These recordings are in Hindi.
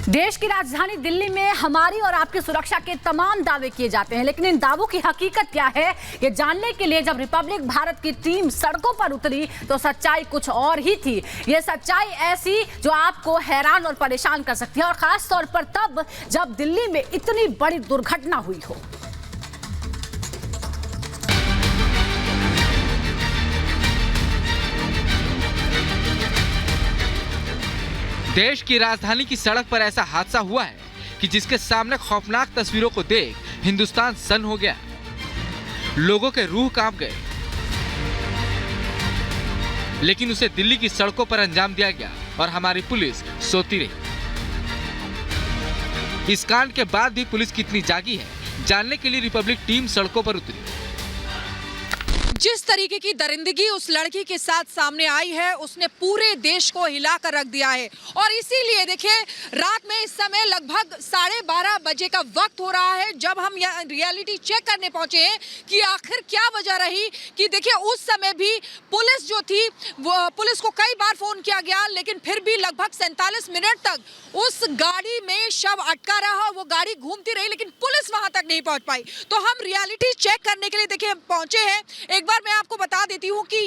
देश की राजधानी दिल्ली में हमारी और आपकी सुरक्षा के तमाम दावे किए जाते हैं, लेकिन इन दावों की हकीकत क्या है ये जानने के लिए जब रिपब्लिक भारत की टीम सड़कों पर उतरी तो सच्चाई कुछ और ही थी। ये सच्चाई ऐसी जो आपको हैरान और परेशान कर सकती है, और खास तौर पर तब जब दिल्ली में इतनी बड़ी दुर्घटना हुई हो। देश की राजधानी की सड़क पर ऐसा हादसा हुआ है कि जिसके सामने खौफनाक तस्वीरों को देख हिंदुस्तान सन्न हो गया। लोगों के रूह कांप गए, लेकिन उसे दिल्ली की सड़कों पर अंजाम दिया गया और हमारी पुलिस सोती रही। इस कांड के बाद भी पुलिस कितनी जागी है, जानने के लिए रिपब्लिक टीम सड़कों पर उतरी। जिस तरीके की दरिंदगी उस लड़की के साथ सामने आई है, उसने पूरे देश को हिलाकर रख दिया है। और इसीलिए देखिए, रात में इस समय लगभग 12:30 बजे का वक्त हो रहा है जब हम यहाँ रियलिटी चेक करने पहुंचे हैं कि आखिर क्या वजह रही कि देखिए उस समय भी पुलिस जो थी वो पुलिस को कई बार फोन किया गया, लेकिन फिर भी लगभग 47 मिनट तक उस गाड़ी में शव अटका रहा। वो गाड़ी घूमती रही लेकिन पुलिस वहां तक नहीं पहुंच पाई। तो हम रियलिटी चेक करने के लिए देखिए पहुंचे हैं। एक बार मैं आपको बता देती हूँ कि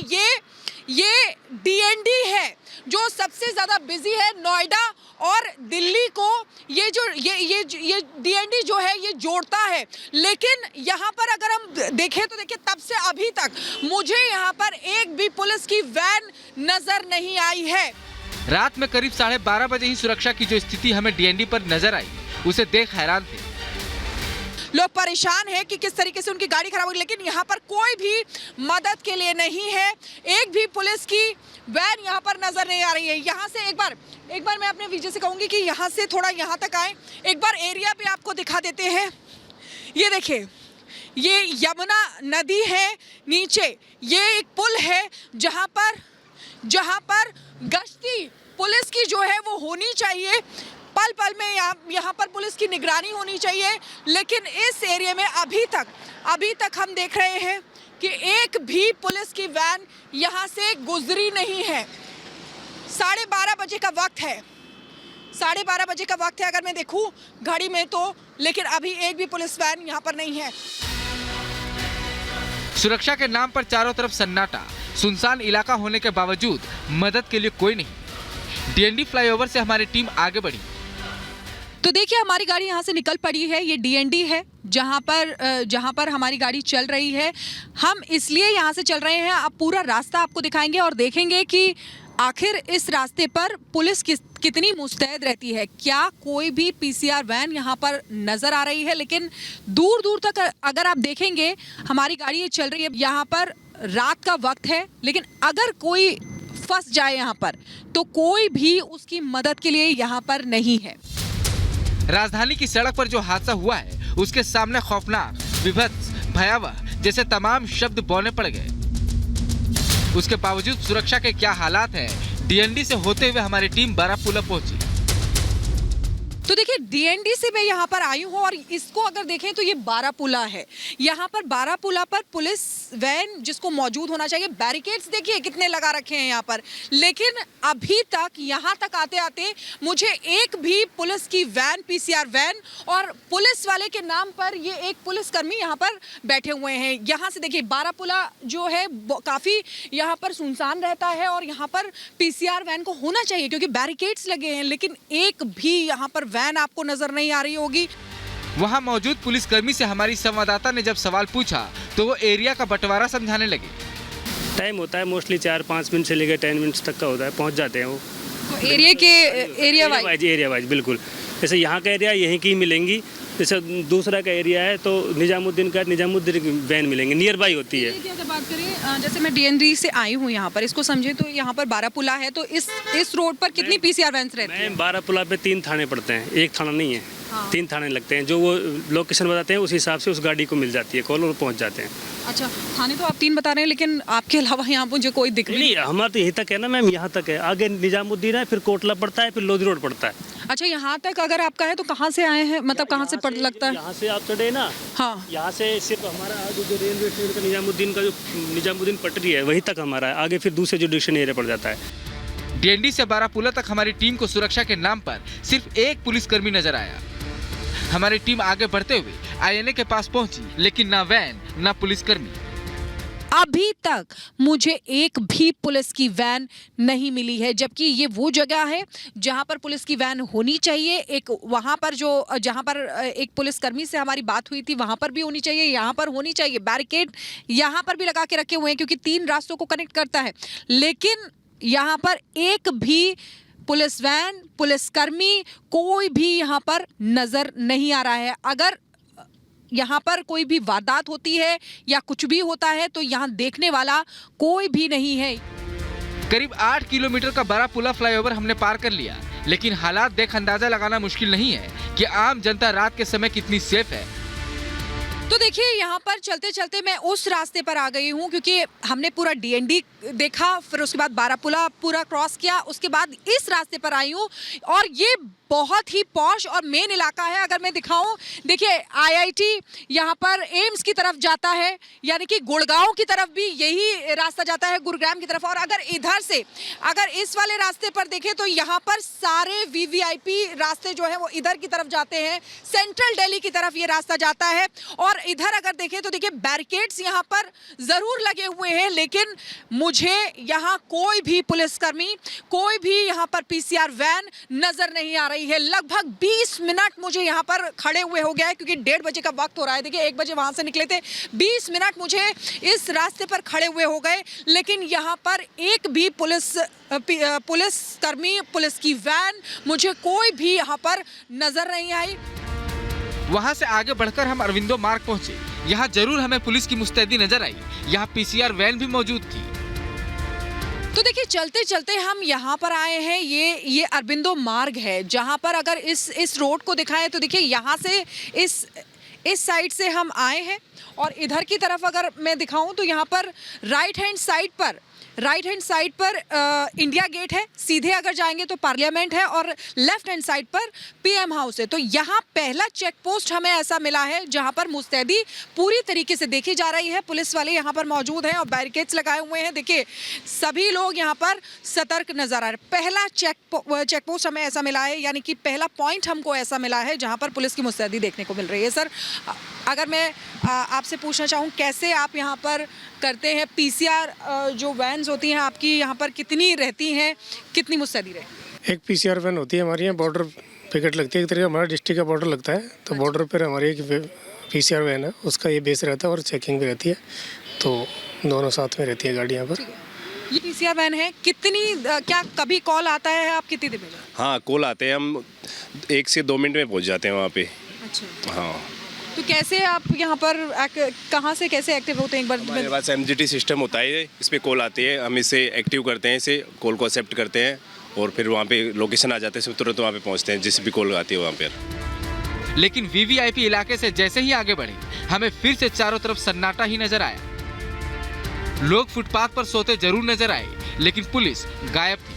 ये डीएनडी है जो सबसे ज्यादा बिजी है नोएडा और दिल्ली को। ये डीएनडी जो है ये जोड़ता है, लेकिन यहाँ पर अगर हम देखें तो देखिए तब से अभी तक मुझे यहाँ पर एक भी पुलिस की वैन नजर नहीं आई है। रात में करीब 12:30 बजे ही सुरक्षा की जो स्थिति हमें डीएनडी पर नजर आई, उसे देख हैरान थे। लोग परेशान हैं कि किस तरीके से उनकी गाड़ी खराब हो गई, लेकिन यहाँ पर कोई भी मदद के लिए नहीं है। एक भी पुलिस की वैन यहाँ पर नजर नहीं आ रही है। यहाँ से एक बार मैं अपने विजय से कहूँगी कि यहाँ से थोड़ा यहाँ तक आए, एक बार एरिया भी आपको दिखा देते हैं। ये देखिए, ये यमुना नदी है, नीचे ये एक पुल है जहाँ पर गश्ती पुलिस की जो है वो होनी चाहिए। पल पल में यहाँ पर पुलिस की निगरानी होनी चाहिए, लेकिन इस एरिया में अभी तक हम देख रहे हैं कि एक भी पुलिस की वैन यहाँ से गुजरी नहीं है। 12:30 बजे का वक्त है, 12:30 बजे का वक्त है अगर मैं देखूँ घड़ी में तो, लेकिन अभी एक भी पुलिस वैन यहाँ पर नहीं है। सुरक्षा के नाम पर चारों तरफ सन्नाटा, सुनसान इलाका होने के बावजूद मदद के लिए कोई नहीं। डीएनडी फ्लाईओवर से हमारी टीम आगे बढ़ी तो देखिए हमारी गाड़ी यहाँ से निकल पड़ी है। ये डीएनडी है जहाँ पर हमारी गाड़ी चल रही है। हम इसलिए यहाँ से चल रहे हैं, अब पूरा रास्ता आपको दिखाएंगे और देखेंगे कि आखिर इस रास्ते पर पुलिस कितनी मुस्तैद रहती है। क्या कोई भी पीसीआर वैन यहाँ पर नज़र आ रही है? लेकिन दूर दूर तक अगर आप देखेंगे हमारी गाड़ी ये चल रही है। यहाँ पर रात का वक्त है, लेकिन अगर कोई फंस जाए यहाँ पर तो कोई भी उसकी मदद के लिए यहाँ पर नहीं है। राजधानी की सड़क पर जो हादसा हुआ है उसके सामने खौफनाक, विभत्स, भयावह जैसे तमाम शब्द बौने पड़ गए। उसके बावजूद सुरक्षा के क्या हालात हैं, डीएनडी से होते हुए हमारी टीम बारापुला पहुंची। तो देखिए डीएनडी से मैं यहाँ पर आई हूँ और इसको अगर देखें तो ये बारापुला है। यहाँ पर बारापुला पर पुलिस वैन जिसको मौजूद होना चाहिए, बैरिकेड्स देखिए कितने लगा रखे हैं यहाँ पर, लेकिन अभी तक यहाँ तक आते आते मुझे एक भी पुलिस की वैन, पीसीआर वैन और पुलिस वाले के नाम पर ये एक पुलिसकर्मी यहाँ पर बैठे हुए हैं। यहाँ से देखिए बारापुला जो है काफ़ी यहाँ पर सुनसान रहता है और यहाँ पर पीसीआर वैन को होना चाहिए क्योंकि बैरिकेड्स लगे हैं, लेकिन एक भी यहाँ पर वैन आपको नजर नहीं आ रही होगी। वहां मौजूद पुलिसकर्मी से हमारी संवाददाता ने जब सवाल पूछा तो वो एरिया का बंटवारा समझाने लगे। टाइम होता है मोस्टली 4-5 मिनट से लेकर 10 मिनट तक का होता है, पहुंच जाते हैं वो। तो एरिया वाइज बिल्कुल। जैसे यहाँ का एरिया यहीं की मिलेंगी, जैसे दूसरा का एरिया है तो निजामुद्दीन की वैन मिलेंगे, नियर बाई होती है। अगर बात करें जैसे मैं डीएनडी से आई हूँ यहाँ पर, इसको समझे तो यहाँ पर बारापुला है, तो इस रोड पर कितनी पीसीआर वैन्स रहती हैं? बारापुला पे 3 थाने पड़ते हैं, एक थाना नहीं है। हाँ। 3 थाने लगते हैं, जो वो लोकेशन बताते हैं उस हिसाब से उस गाड़ी को मिल जाती है कॉल और पहुँच जाते हैं। अच्छा, थाने तो आप 3 बता रहे हैं, लेकिन आपके अलावा यहाँ मुझे कोई दिख नहीं। हमारा तो यहीं तक है ना मैम, यहाँ तक है। आगे निजामुद्दीन है, फिर कोटला पड़ता है, फिर लोधी रोड पड़ता है। अच्छा, यहाँ तक अगर आपका है तो कहाँ से आए हैं, मतलब कहाँ से लगता है? यहाँ से आप चढ़े ना। हाँ, यहाँ से सिर्फ हमारा आगे जो रेलवे स्टेशन का निजामुद्दीन पटरी है वहीं तक हमारा है, आगे फिर दूसरे जो डिवीजन एरिया पड़ जाता है। डीएनडी से बारापुला तक हमारी टीम को सुरक्षा के नाम पर सिर्फ एक पुलिसकर्मी नजर आया। हमारी टीम आगे बढ़ते हुए आईएनए के पास पहुंची, लेकिन ना वैन ना पुलिसकर्मी। अभी तक मुझे एक भी पुलिस की वैन नहीं मिली है, जबकि ये वो जगह है जहां पर पुलिस की वैन होनी चाहिए। एक वहां पर जहां पर एक पुलिसकर्मी से हमारी बात हुई थी वहां पर भी होनी चाहिए, यहाँ पर होनी चाहिए। बैरिकेड यहाँ पर भी लगा के रखे हुए हैं क्योंकि 3 रास्तों को कनेक्ट करता है, लेकिन यहाँ पर एक भी पुलिस वैन, पुलिसकर्मी कोई भी यहाँ पर नजर नहीं आ रहा है। अगर यहाँ पर कोई भी वारदात होती है या कुछ भी होता है तो यहाँ देखने वाला कोई भी नहीं है। करीब 8 किलोमीटर का बारापुला फ्लाईओवर हमने पार कर लिया, लेकिन हालात देख अंदाजा लगाना मुश्किल नहीं है कि आम जनता रात के समय कितनी सेफ है। तो देखिए, यहाँ पर चलते चलते मैं उस रास्ते पर आ गई हूँ क्योंकि हमने पूरा डीएनडी देखा, फिर उसके बाद बारापुला पूरा क्रॉस किया, उसके बाद इस रास्ते पर आई हूँ और ये बहुत ही पॉश और मेन इलाका है। अगर मैं दिखाऊं, देखिए आईआईटी यहाँ पर एम्स की तरफ जाता है, यानी कि गुड़गांव की तरफ भी यही रास्ता जाता है, गुरुग्राम की तरफ। और अगर इधर से अगर इस वाले रास्ते पर देखें तो यहाँ पर सारे वीवीआईपी रास्ते जो है वो इधर की तरफ जाते हैं, सेंट्रल दिल्ली की तरफ ये रास्ता जाता है। और इधर अगर देखें तो देखिए बैरिकेड्स यहाँ पर जरूर लगे हुए हैं, लेकिन मुझे यहाँ कोई भी पुलिसकर्मी, कोई भी यहाँ पर पीसीआर वैन नजर नहीं आ रही है। लगभग 20 मिनट मुझे यहाँ पर खड़े हुए हो गया है क्योंकि 1:30 बजे का वक्त हो रहा है। देखिए 1 बजे वहां से निकले थे, 20 मिनट मुझे इस रास्ते पर खड़े हुए हो गए, लेकिन यहाँ पर एक भी पुलिसकर्मी, पुलिस की वैन, मुझे कोई भी यहाँ पर नजर नहीं आई। वहां से आगे बढ़कर हम अरविंदो मार्ग पहुंचे। यहाँ जरूर हमें पुलिस की मुस्तैदी नजर आई। यहाँ पीसीआर वैन भी मौजूद थी। तो देखिए, चलते चलते हम यहाँ पर आए हैं। ये अरबिंदो मार्ग है, जहाँ पर अगर इस रोड को दिखाएं तो देखिए यहाँ से इस साइड से हम आए हैं और इधर की तरफ अगर मैं दिखाऊं तो यहाँ पर राइट हैंड साइड पर इंडिया गेट है, सीधे अगर जाएंगे तो पार्लियामेंट है और लेफ्ट हैंड साइड पर पीएम हाउस है। तो यहाँ पहला चेक पोस्ट हमें ऐसा मिला है जहाँ पर मुस्तैदी पूरी तरीके से देखी जा रही है। पुलिस वाले यहाँ पर मौजूद हैं और बैरिकेड्स लगाए हुए हैं। देखिए, सभी लोग यहाँ पर सतर्क नजर आ रहे हैं। पहला चेक पोस्ट हमें ऐसा मिला है, यानी कि पहला पॉइंट हमको ऐसा मिला है जहाँ पर पुलिस की मुस्तैदी देखने को मिल रही है। सर, अगर मैं आपसे पूछना चाहूँ, कैसे आप यहाँ पर करते हैं? पीसीआर जो वैन्स होती हैं आपकी यहाँ पर कितनी रहती हैं, कितनी मुस्तैदी रहती है? एक पीसीआर वैन होती है हमारी यहाँ, बॉर्डर पिकेट लगती है। एक तरीके हमारा डिस्ट्रिक्ट का बॉर्डर लगता है, तो बॉर्डर पर हमारी एक पीसीआर वैन है, उसका ये बेस रहता है और चेकिंग भी रहती है। तो दोनों साथ में रहती है गाड़ी यहाँ पर। ये पीसीआर वैन है, कितनी क्या कभी कॉल आता है? आप कितनी देर में? हाँ, कॉल आते हैं, हम 1 से 2 मिनट में पहुँच जाते हैं वहाँ पे। अच्छा, हाँ। तो कैसे आप यहाँ पर कहाँ से कैसे एक्टिव होते हैं? एक बार हमारे पास एमजीटी सिस्टम होता है, इस पर कॉल आती है, हम इसे एक्टिव करते हैं, इसे कॉल को एक्सेप्ट करते हैं और फिर वहाँ पे लोकेशन आ जाते हैं, तुरंत वहाँ पे पहुँचते हैं जिस भी कॉल आती है वहाँ पर। लेकिन वीवीआईपी इलाके से जैसे ही आगे बढ़े, हमें फिर से चारों तरफ सन्नाटा ही नजर आया। लोग फुटपाथ पर सोते जरूर नजर आए, लेकिन पुलिस गायब थी।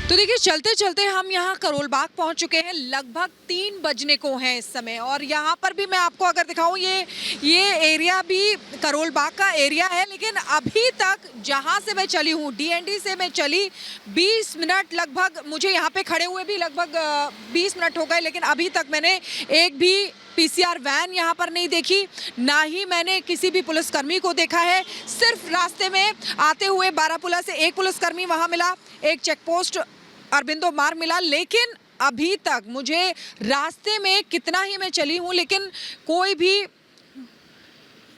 तो देखिए, चलते चलते हम यहाँ करोल बाग पहुँच चुके हैं। लगभग 3 बजने को हैं इस समय और यहाँ पर भी मैं आपको अगर दिखाऊँ, ये एरिया भी करोल बाग का एरिया है, लेकिन अभी तक जहाँ से मैं चली हूँ, डीएनडी से मैं चली 20 मिनट लगभग, मुझे यहाँ पे खड़े हुए भी लगभग 20 मिनट हो गए, लेकिन अभी तक मैंने एक भी पीसीआर वैन यहाँ पर नहीं देखी, ना ही मैंने किसी भी पुलिसकर्मी को देखा है। सिर्फ रास्ते में आते हुए बारापुला से एक पुलिसकर्मी वहाँ मिला, एक चेक पोस्ट अरबिंदो मार्ग मिला, लेकिन अभी तक मुझे रास्ते में कितना ही मैं चली हूँ, लेकिन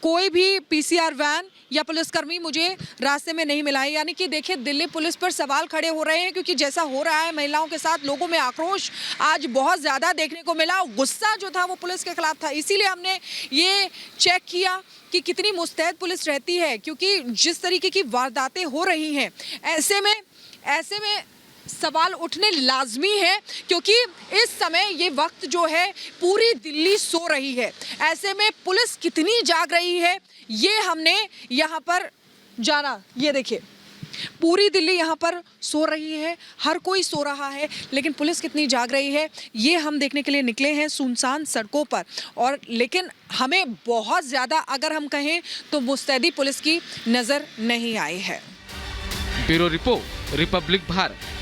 कोई भी पीसीआर वैन या पुलिसकर्मी मुझे रास्ते में नहीं मिला है। यानी कि देखिए, दिल्ली पुलिस पर सवाल खड़े हो रहे हैं क्योंकि जैसा हो रहा है महिलाओं के साथ, लोगों में आक्रोश आज बहुत ज़्यादा देखने को मिला। गुस्सा जो था वो पुलिस के खिलाफ था, इसीलिए हमने ये चेक किया कि कितनी मुस्तैद पुलिस रहती है, क्योंकि जिस तरीके की वारदातें हो रही हैं, ऐसे में सवाल उठने लाजमी है, क्योंकि इस समय ये वक्त जो है पूरी दिल्ली सो रही है। ऐसे में पुलिस कितनी जाग रही है ये हमने यहाँ पर जाना। ये देखिए, पूरी दिल्ली यहाँ पर सो रही है, हर कोई सो रहा है, लेकिन पुलिस कितनी जाग रही है ये हम देखने के लिए निकले हैं सुनसान सड़कों पर। और लेकिन हमें बहुत ज़्यादा, अगर हम कहें तो, मुस्तैदी पुलिस की नज़र नहीं आई है। Bureau report, Republic Bharat.